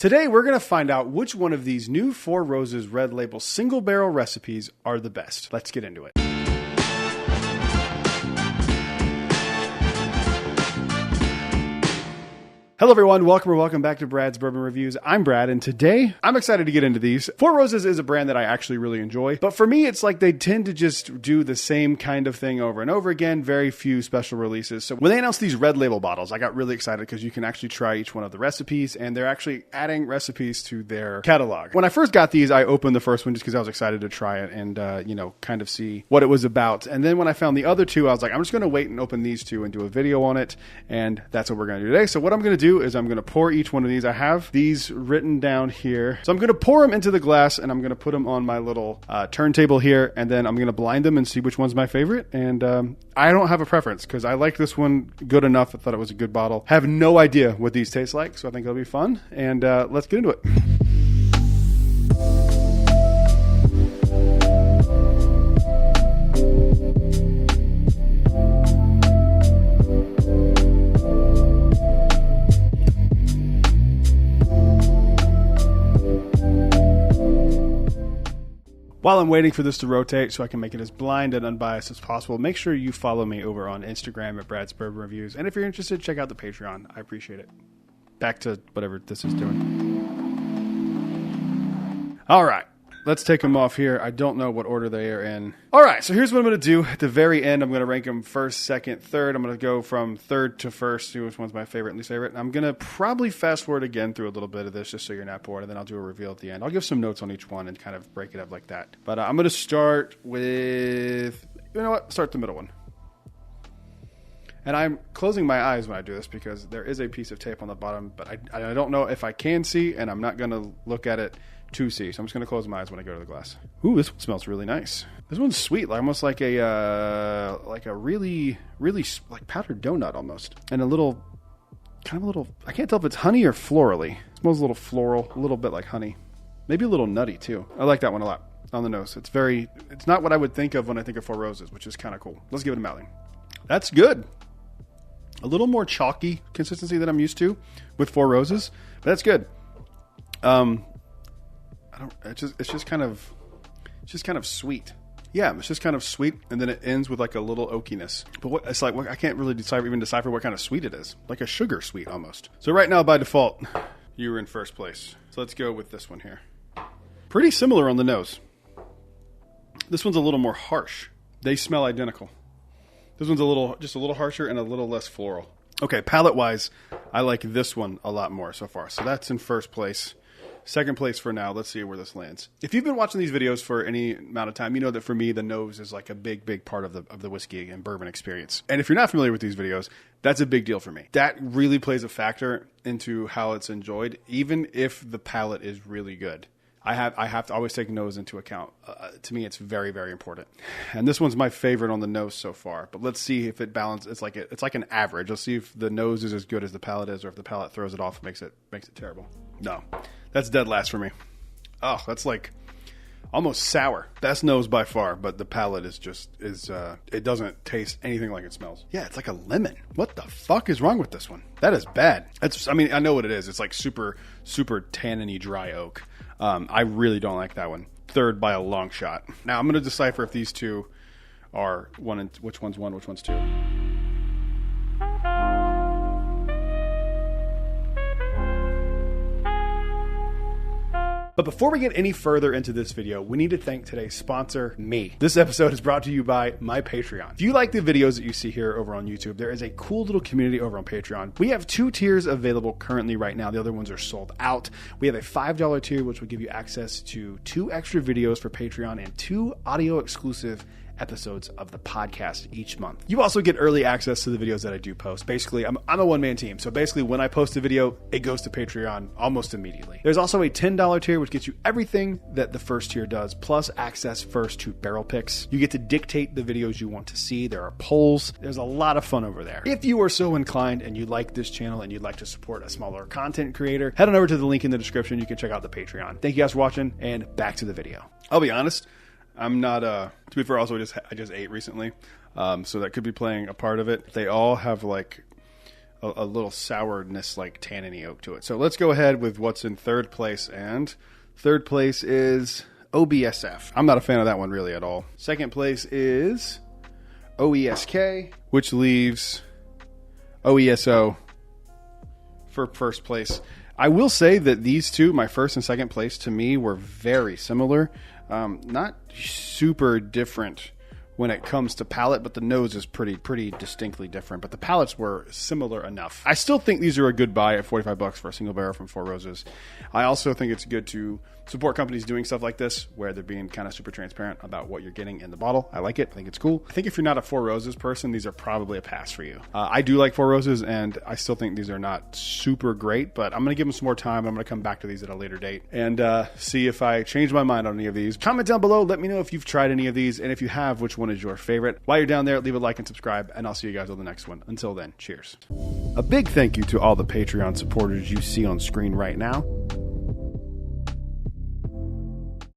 Today, we're going to find out which one of these new Four Roses Red Label single barrel recipes are the best. Let's get into it. Hello everyone, welcome back to Brad's Bourbon Reviews. I'm Brad, and today I'm excited to get into these. Four Roses is a brand that I actually really enjoy, but for me it's like they tend to just do the same kind of thing over and over again, very few special releases. So when they announced these Red Label bottles, I got really excited because you can actually try each one of the recipes, and they're actually adding recipes to their catalog. When I first got these, I opened the first one just because I was excited to try it and, kind of see what it was about. And then when I found the other two, I was like, I'm just going to wait and open these two and do a video on it, and that's what we're going to do today. So what I'm going to do is I'm going to pour each one of these. I have these written down here. So I'm going to pour them into the glass and I'm going to put them on my little turntable here. And then I'm going to blind them and see which one's my favorite. And I don't have a preference because I like this one good enough. I thought it was a good bottle. Have no idea what these taste like. So I think it'll be fun. And let's get into it. While I'm waiting for this to rotate so I can make it as blind and unbiased as possible, make sure you follow me over on Instagram at Brad's Bourbon Reviews. And if you're interested, check out the Patreon. I appreciate it. Back to whatever this is doing. All right. Let's take them off here. I don't know what order they are in. All right, so here's what I'm going to do. At the very end, I'm going to rank them first, second, third. I'm going to go from third to first, see which one's my favorite and least favorite. And I'm going to probably fast forward again through a little bit of this just so you're not bored, and then I'll do a reveal at the end. I'll give some notes on each one and kind of break it up like that. But I'm going to start with, you know what? Start the middle one. And I'm closing my eyes when I do this because there is a piece of tape on the bottom, but I don't know if I can see, and I'm not going to look at it to see. So I'm just going to close my eyes when I go to the glass. Ooh, this one smells really nice. This one's sweet, like almost like a really like powdered donut almost. And a little, I can't tell if it's honey or florally. It smells a little floral, a little bit like honey. Maybe a little nutty too. I like that one a lot on the nose. It's not what I would think of when I think of Four Roses, which is kind of cool. Let's give it a mouthing. That's good. A little more chalky consistency than I'm used to with Four Roses, but that's good. It's just kind of sweet. Yeah, it's just kind of sweet, and then it ends with like a little oakiness. But I can't really decipher what kind of sweet it is. Like a sugar sweet almost. So right now, by default, you were in first place. So let's go with this one here. Pretty similar on the nose. This one's a little more harsh. They smell identical. This one's just a little harsher and a little less floral. Okay, palate-wise, I like this one a lot more so far. So that's in first place. Second place for now. Let's see where this lands. If you've been watching these videos for any amount of time, you know that for me, the nose is like a big part of the whiskey and bourbon experience. And if you're not familiar with these videos, that's a big deal for me. That really plays a factor into how it's enjoyed, even if the palate is really good. I have to always take nose into account. To me, it's very, very important. And this one's my favorite on the nose so far. But let's see if it balances. It's like an average. Let's see if the nose is as good as the palate is, or if the palate throws it off and makes it terrible. No, that's dead last for me. Oh, that's like almost sour. Best nose by far, but the palate is it doesn't taste anything like it smells. Yeah, it's like a lemon. What the fuck is wrong with this one? That is bad. I know what it is. It's like super tanniny dry oak. I really don't like that one. Third by a long shot. Now I'm going to decipher if these two are which one's one, which one's two. But before we get any further into this video, we need to thank today's sponsor, me. This episode is brought to you by my Patreon. If you like the videos that you see here over on YouTube, there is a cool little community over on Patreon. We have 2 tiers available currently right now. The other ones are sold out. We have a $5 tier, which will give you access to 2 extra videos for Patreon and 2 audio exclusive episodes of the podcast each month. You also get early access to the videos that I do post. Basically, I'm a one-man team. So basically, when I post a video, it goes to Patreon almost immediately. There's also a $10 tier, which gets you everything that the first tier does, plus access first to barrel picks. You get to dictate the videos you want to see. There are polls. There's a lot of fun over there. If you are so inclined and you like this channel and you'd like to support a smaller content creator, head on over to the link in the description. You can check out the Patreon. Thank you guys for watching, and back to the video. I'll be honest, I'm not, to be fair, also I just ate recently, so that could be playing a part of it. They all have like a little sourness, like tanniny oak to it. So let's go ahead with what's in third place. And third place is OBSF. I'm not a fan of that one really at all. Second place is OESK, which leaves OESO for first place. I will say that these two, my first and second place, to me were very similar. Not super different when it comes to palate, but the nose is pretty distinctly different. But the palates were similar enough. I still think these are a good buy at $45 for a single barrel from Four Roses. I also think it's good to support companies doing stuff like this, where they're being kind of super transparent about what you're getting in the bottle. I like it. I think it's cool. I think if you're not a Four Roses person, these are probably a pass for you. I do like Four Roses, and I still think these are not super great, but I'm going to give them some more time. I'm going to come back to these at a later date and see if I change my mind on any of these. Comment down below. Let me know if you've tried any of these, and if you have, which one is your favorite. While you're down there, leave a like and subscribe, and I'll see you guys on the next one. Until then, cheers. A big thank you to all the Patreon supporters you see on screen right now.